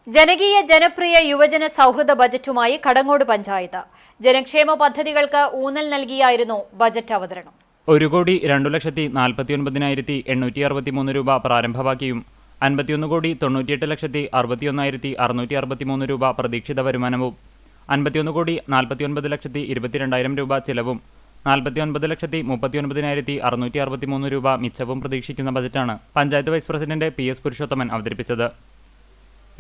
ജനകീയ ജനപ്രിയ യുവജന സൗഹൃദ ബജറ്റുമായി കടങ്ങോട് പഞ്ചായത്ത് ജനക്ഷേമ പദ്ധതികൾക്ക് ഊന്നൽ നൽകിയായിരുന്നു ബജറ്റ് അവതരണം. 1,02,49,863 രൂപ പ്രാരംഭവാക്കിയും 51,98,61,663 രൂപ പ്രതീക്ഷിത വരുമാനവും 51,49,22,000 രൂപ ചിലവും 49,39,663 രൂപ മിച്ചവും പ്രതീക്ഷിക്കുന്ന ബജറ്റാണ് panchayat vice president PS Purushothaman അവതരിപ്പിച്ചത്.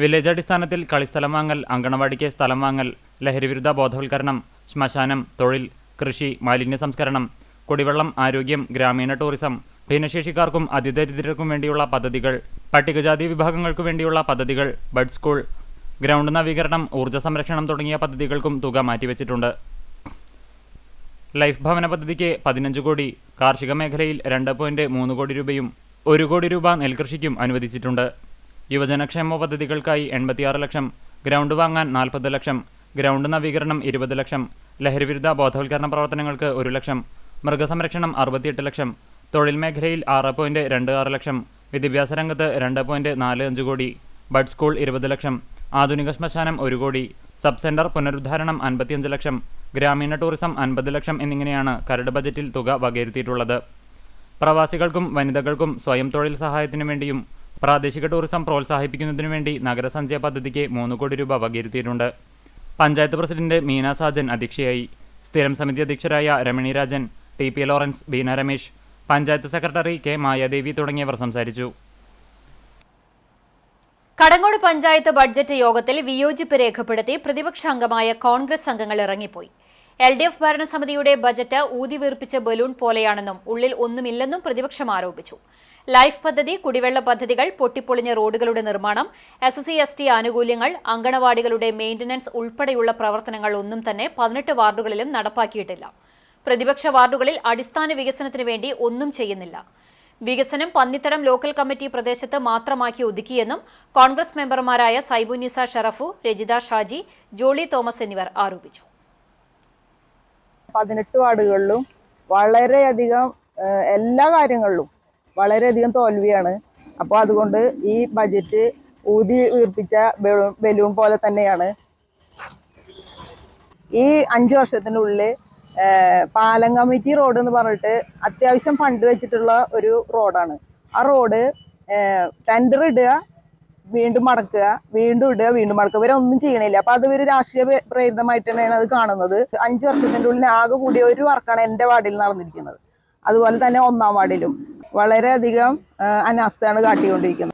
വില്ലേജ് അടിസ്ഥാനത്തിൽ കളിസ്ഥലം വാങ്ങൽ, അങ്കണവാടിക്ക് സ്ഥലം വാങ്ങൽ, ലഹരിവിരുദ്ധ ബോധവൽക്കരണം, ശ്മശാനം, തൊഴിൽ, കൃഷി, മാലിന്യ സംസ്കരണം, കുടിവെള്ളം, ആരോഗ്യം, ഗ്രാമീണ ടൂറിസം, ഭിന്നശേഷിക്കാർക്കും അതിദരിദ്രർക്കും വേണ്ടിയുള്ള പദ്ധതികൾ, പട്ടികജാതി വിഭാഗങ്ങൾക്കു വേണ്ടിയുള്ള പദ്ധതികൾ, ബഡ് സ്കൂൾ, ഗ്രൗണ്ട് നവീകരണം, ഊർജ്ജ സംരക്ഷണം തുടങ്ങിയ പദ്ധതികൾക്കും തുക മാറ്റിവെച്ചിട്ടുണ്ട്. ലൈഫ് ഭവന പദ്ധതിക്ക് 15 കോടി, കാർഷിക മേഖലയിൽ 2.3 കോടി രൂപയും 1 കോടി രൂപ നെൽകൃഷിക്കും അനുവദിച്ചിട്ടുണ്ട്. യുവജനക്ഷേമ പദ്ധതികൾക്കായി 86 ലക്ഷം, ഗ്രൗണ്ട് വാങ്ങാൻ 40 ലക്ഷം, ഗ്രൗണ്ട് നവീകരണം 20 ലക്ഷം, ലഹരിവിരുദ്ധ ബോധവൽക്കരണ പ്രവർത്തനങ്ങൾക്ക് 1 ലക്ഷം, മൃഗസംരക്ഷണം 68 ലക്ഷം, തൊഴിൽ മേഖലയിൽ 6.26 ലക്ഷം, വിദ്യാഭ്യാസ രംഗത്ത് 2.45 കോടി, ബഡ് സ്കൂൾ 20 ലക്ഷം, ആധുനിക ശ്മശാനം 1 കോടി, സബ് സെന്റർ പുനരുദ്ധാരണം 55 ലക്ഷം, ഗ്രാമീണ ടൂറിസം 50 ലക്ഷം എന്നിങ്ങനെയാണ് കരട് ബജറ്റിൽ തുക വകയിരുത്തിയിട്ടുള്ളത്. പ്രവാസികൾക്കും വനിതകൾക്കും സ്വയം തൊഴിൽ സഹായത്തിനു വേണ്ടിയും പ്രാദേശിക ടൂറിസം പ്രോത്സാഹിപ്പിക്കുന്നതിനു വേണ്ടി നഗരസഞ്ചയ പദ്ധതിക്ക് 3 കോടി രൂപ വകയിരുത്തിയിട്ടുണ്ട്. പഞ്ചായത്ത് പ്രസിഡന്റ് മീന സാജൻ അധ്യക്ഷയായി. സ്ഥിരം സമിതി അധ്യക്ഷരായ Ramani Rajan, TP Lawrence, Beena Ramesh, panchayat secretary K Mayadevi തുടങ്ങിയവർ സംസാരിച്ചു. കടങ്ങോട് പഞ്ചായത്ത് ബഡ്ജറ്റ് യോഗത്തിൽ വിയോജിപ്പ് രേഖപ്പെടുത്തി പ്രതിപക്ഷ അംഗമായ കോൺഗ്രസ് അംഗങ്ങൾ ഇറങ്ങിപ്പോയി. LDF ഭരണസമിതിയുടെ ബജറ്റ് ഊതിവീർപ്പിച്ച ബലൂൺ പോലെയാണെന്നും ഉള്ളിൽ ഒന്നുമില്ലെന്നും പ്രതിപക്ഷം ആരോപിച്ചു. ലൈഫ് പദ്ധതി, കുടിവെള്ള പദ്ധതികൾ, പൊട്ടിപ്പൊളിഞ്ഞ റോഡുകളുടെ നിർമ്മാണം, SC/ST ആനുകൂല്യങ്ങൾ, അങ്കണവാടികളുടെ മെയിന്റനൻസ് ഉൾപ്പെടെയുള്ള പ്രവർത്തനങ്ങൾ ഒന്നും തന്നെ 18 വാർഡുകളിലും നടപ്പാക്കിയിട്ടില്ല. പ്രതിപക്ഷ വാർഡുകളിൽ അടിസ്ഥാന വികസനത്തിന് വേണ്ടി ഒന്നും ചെയ്യുന്നില്ല. വികസനം പന്നിത്തടം ലോക്കൽ കമ്മിറ്റി പ്രദേശത്ത് മാത്രമാക്കി ഒതുക്കിയെന്നും കോൺഗ്രസ് മെമ്പർമാരായ സൈബുനിസ ഷറഫു, രജിത ഷാജി, ജോളി തോമസ് എന്നിവർ ആരോപിച്ചു. 18 വാർഡുകളിലും വളരെയധികം എല്ലാ കാര്യങ്ങളിലും വളരെയധികം തോൽവിയാണ്. അപ്പോൾ അതുകൊണ്ട് ഈ ബജറ്റ് ഊതി വീർപ്പിച്ച ബലൂൺ പോലെ തന്നെയാണ്. ഈ 5 വർഷത്തിനുള്ളിൽ പാലം കമ്മിറ്റി റോഡ് എന്ന് പറഞ്ഞിട്ട് അത്യാവശ്യം ഫണ്ട് വെച്ചിട്ടുള്ള ഒരു റോഡാണ്. ആ റോഡ് ടെൻഡർ ഇടുക, വീണ്ടും മടക്കുക, വീണ്ടും ഇടുക, വീണ്ടും മടക്കുക, ഇവരൊന്നും ചെയ്യണില്ല. അപ്പോൾ അത് ഒരു രാഷ്ട്രീയ പ്രേരിതമായിട്ട് തന്നെയാണ് അത് കാണുന്നത്. 5 വർഷത്തിൻ്റെ ഉള്ളിൽ ആകെ കൂടിയ ഒരു വർക്കാണ് എൻ്റെ വാർഡിൽ നടന്നിരിക്കുന്നത്. അതുപോലെ തന്നെ 1-ാം വാർഡിലും വളരെയധികം അനാസ്ഥയാണ് കാട്ടിക്കൊണ്ടിരിക്കുന്നത്.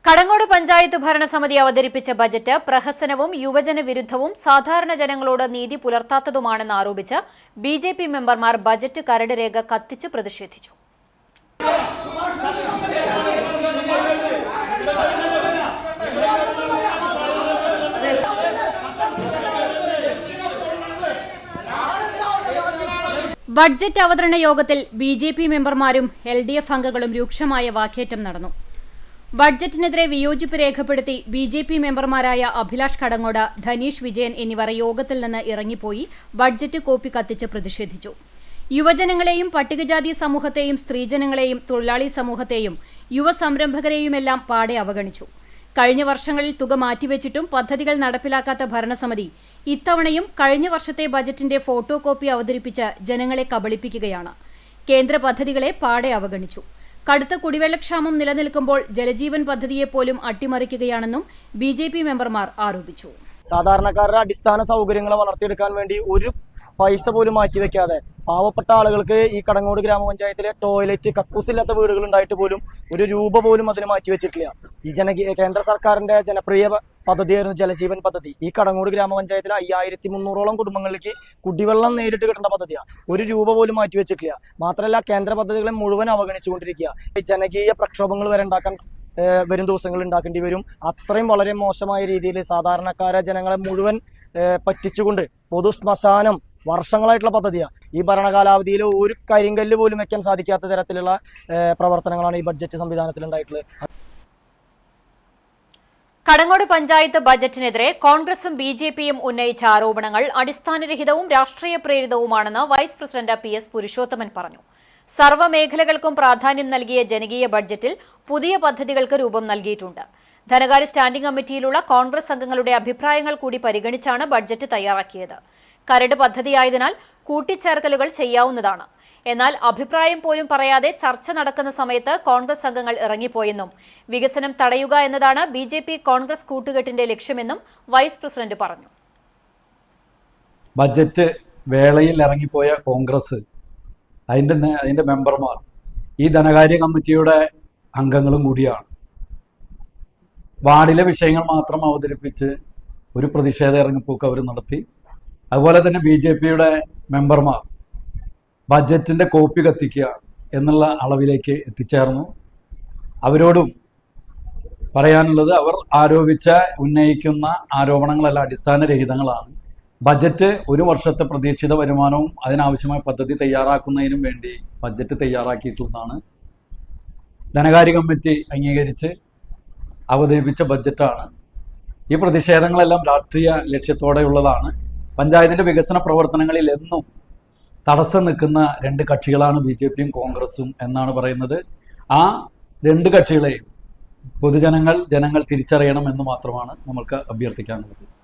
കടങ്ങോട് പഞ്ചായത്ത് ഭരണസമിതി അവതരിപ്പിച്ച ബജറ്റ് പ്രഹസനവും യുവജന വിരുദ്ധവും സാധാരണ ജനങ്ങളോട് നീതി പുലർത്താത്തതുമാണെന്ന് ആരോപിച്ച് BJP മെമ്പർമാർ ബജറ്റ് കരട് രേഖ കത്തിച്ച് പ്രതിഷേധിച്ചു. ബഡ്ജറ്റ് അവതരണ യോഗത്തിൽ BJP മെമ്പർമാരും LDF അംഗങ്ങളും രൂക്ഷമായ വാക്കേറ്റം നടന്നു. ബഡ്ജറ്റിനെതിരെ വിയോജിപ്പ് രേഖപ്പെടുത്തി BJP മെമ്പർമാരായ അഭിലാഷ് കടങ്ങോട്, ധനീഷ് വിജയൻ എന്നിവർ യോഗത്തിൽ നിന്ന് ഇറങ്ങിപ്പോയി ബഡ്ജറ്റ് കോപ്പി കത്തിച്ച് പ്രതിഷേധിച്ചു. യുവജനങ്ങളെയും പട്ടികജാതി സമൂഹത്തെയും സ്ത്രീജനങ്ങളെയും തൊഴിലാളി സമൂഹത്തെയും യുവ സംരംഭകരെയുമെല്ലാം പാടെ അവഗണിച്ചു. കഴിഞ്ഞ വർഷങ്ങളിൽ തുക മാറ്റിവെച്ചിട്ടും പദ്ധതികൾ നടപ്പിലാക്കാത്ത ഭരണസമിതി ഇത്തവണയും കഴിഞ്ഞ വർഷത്തെ ബജറ്റിന്റെ ഫോട്ടോ കോപ്പി അവതരിപ്പിച്ച് ജനങ്ങളെ കബളിപ്പിക്കുകയാണ്. കേന്ദ്ര പദ്ധതികളെ പാടെ അവഗണിച്ചു. കടുത്ത കുടിവെള്ളക്ഷാമം നിലനിൽക്കുമ്പോൾ ജലജീവൻ പദ്ധതിയെപ്പോലും അട്ടിമറിക്കുകയാണെന്നും BJP മെമ്പർമാർ ആരോപിച്ചു. സാധാരണക്കാരുടെ അടിസ്ഥാന സൗകര്യങ്ങൾ വളർത്തിയെടുക്കാൻ വേണ്ടി ഒരു പൈസ പോലും മാറ്റിവെക്കാതെ പാവപ്പെട്ട ആളുകൾക്ക് ഈ കടങ്ങോട് ഗ്രാമപഞ്ചായത്തിലെ ടോയ്ലറ്റ്, കക്കൂസില്ലാത്ത വീടുകൾ ഉണ്ടായിട്ട് പോലും 1 രൂപ പോലും അതിന് മാറ്റിവെച്ചിട്ടില്ല. ഈ കേന്ദ്ര സർക്കാരിന്റെ ജനപ്രിയ പദ്ധതിയായിരുന്നു ജലജീവൻ പദ്ധതി. ഈ കടങ്ങോട് ഗ്രാമപഞ്ചായത്തിലെ 5300ഓളം കുടുംബങ്ങളിലേക്ക് കുടിവെള്ളം നേരിട്ട് കിട്ടേണ്ട പദ്ധതിയാണ്. 1 രൂപ പോലും മാറ്റിവെച്ചിട്ടില്ല. മാത്രമല്ല, കേന്ദ്ര പദ്ധതികളെ മുഴുവൻ അവഗണിച്ചുകൊണ്ടിരിക്കുക. ജനകീയ പ്രക്ഷോഭങ്ങൾ വരെ വരും ദിവസങ്ങളിൽ ഉണ്ടാക്കേണ്ടി വരും. അത്രയും വളരെ മോശമായ രീതിയിൽ സാധാരണക്കാരെ ജനങ്ങളെ മുഴുവൻ പറ്റിച്ചുകൊണ്ട് പൊതു ശ്മശാനം വർഷങ്ങളായിട്ടുള്ള പദ്ധതിയാണ്. ഈ ഭരണകാലാവധിയിൽ ഒരു കരിങ്കല്ല് പോലും വെക്കാൻ സാധിക്കാത്ത തരത്തിലുള്ള പ്രവർത്തനങ്ങളാണ് ഈ ബഡ്ജറ്റ് സംവിധാനത്തിൽ ഉണ്ടായിട്ടുള്ളത്. കടങ്ങോട് പഞ്ചായത്ത് ബജറ്റിനെതിരെ കോൺഗ്രസും BJPയും ഉന്നയിച്ച ആരോപണങ്ങൾ അടിസ്ഥാനരഹിതവും രാഷ്ട്രീയ പ്രേരിതവുമാണെന്ന് വൈസ് പ്രസിഡന്റ് PS പുരുഷോത്തമൻ പറഞ്ഞു. സർവ്വമേഖലകൾക്കും പ്രാധാന്യം നൽകിയ ജനകീയ ബഡ്ജറ്റിൽ പുതിയ പദ്ധതികൾക്ക് രൂപം നൽകിയിട്ടുണ്ട്. ധനകാര്യ സ്റ്റാൻഡിംഗ് കമ്മിറ്റിയിലുള്ള കോൺഗ്രസ് അംഗങ്ങളുടെ അഭിപ്രായങ്ങൾ കൂടി പരിഗണിച്ചാണ് ബഡ്ജറ്റ് തയ്യാറാക്കിയത്. കരട് പദ്ധതിയായതിനാൽ കൂട്ടിച്ചേർക്കലുകൾ ചെയ്യാവുന്നതാണ്. എന്നാൽ അഭിപ്രായം പോലും പറയാതെ ചർച്ച നടക്കുന്ന സമയത്ത് കോൺഗ്രസ് അംഗങ്ങൾ ഇറങ്ങിപ്പോയെന്നും വികസനം തടയുക എന്നതാണ് BJP കോൺഗ്രസ് കൂട്ടുകെട്ടിന്റെ ലക്ഷ്യമെന്നും വൈസ് പ്രസിഡന്റ് പറഞ്ഞു. ബഡ്ജറ്റ് വേളയിൽ ഇറങ്ങിപ്പോയ കോൺഗ്രസ്, അതിൻ്റെ മെമ്പർമാർ ഈ ധനകാര്യ കമ്മിറ്റിയുടെ അംഗങ്ങളും കൂടിയാണ്. വാർഡിലെ വിഷയങ്ങൾ മാത്രം അവതരിപ്പിച്ച് ഒരു പ്രതിഷേധ ഇറങ്ങിപ്പോക്ക് അവർ നടത്തി. അതുപോലെ തന്നെ BJPയുടെ മെമ്പർമാർ ബഡ്ജറ്റിൻ്റെ കോപ്പി കത്തിക്കുക എന്നുള്ള അളവിലേക്ക് എത്തിച്ചേർന്നു. അവരോടും പറയാനുള്ളത്, അവർ ഉന്നയിക്കുന്ന ആരോപണങ്ങളെല്ലാം അടിസ്ഥാനരഹിതങ്ങളാണ്. ബഡ്ജറ്റ് ഒരു വർഷത്തെ പ്രതീക്ഷിത വരുമാനവും അതിനാവശ്യമായ പദ്ധതി തയ്യാറാക്കുന്നതിനും വേണ്ടി ബഡ്ജറ്റ് തയ്യാറാക്കിയിട്ടുള്ളതാണ്. ധനകാര്യ കമ്മിറ്റി അംഗീകരിച്ച് അവതരിപ്പിച്ച ബഡ്ജറ്റാണ്. ഈ പ്രതിഷേധങ്ങളെല്ലാം രാഷ്ട്രീയ ലക്ഷ്യത്തോടെയുള്ളതാണ്. പഞ്ചായത്തിൻ്റെ വികസന പ്രവർത്തനങ്ങളിൽ എന്നും തടസ്സം നിൽക്കുന്ന രണ്ട് കക്ഷികളാണ് BJPയും കോൺഗ്രസും എന്നാണ് പറയുന്നത്. ആ രണ്ട് കക്ഷികളെയും ജനങ്ങൾ തിരിച്ചറിയണം എന്ന് മാത്രമാണ് നമ്മൾക്ക് അഭ്യർത്ഥിക്കാനുള്ളത്.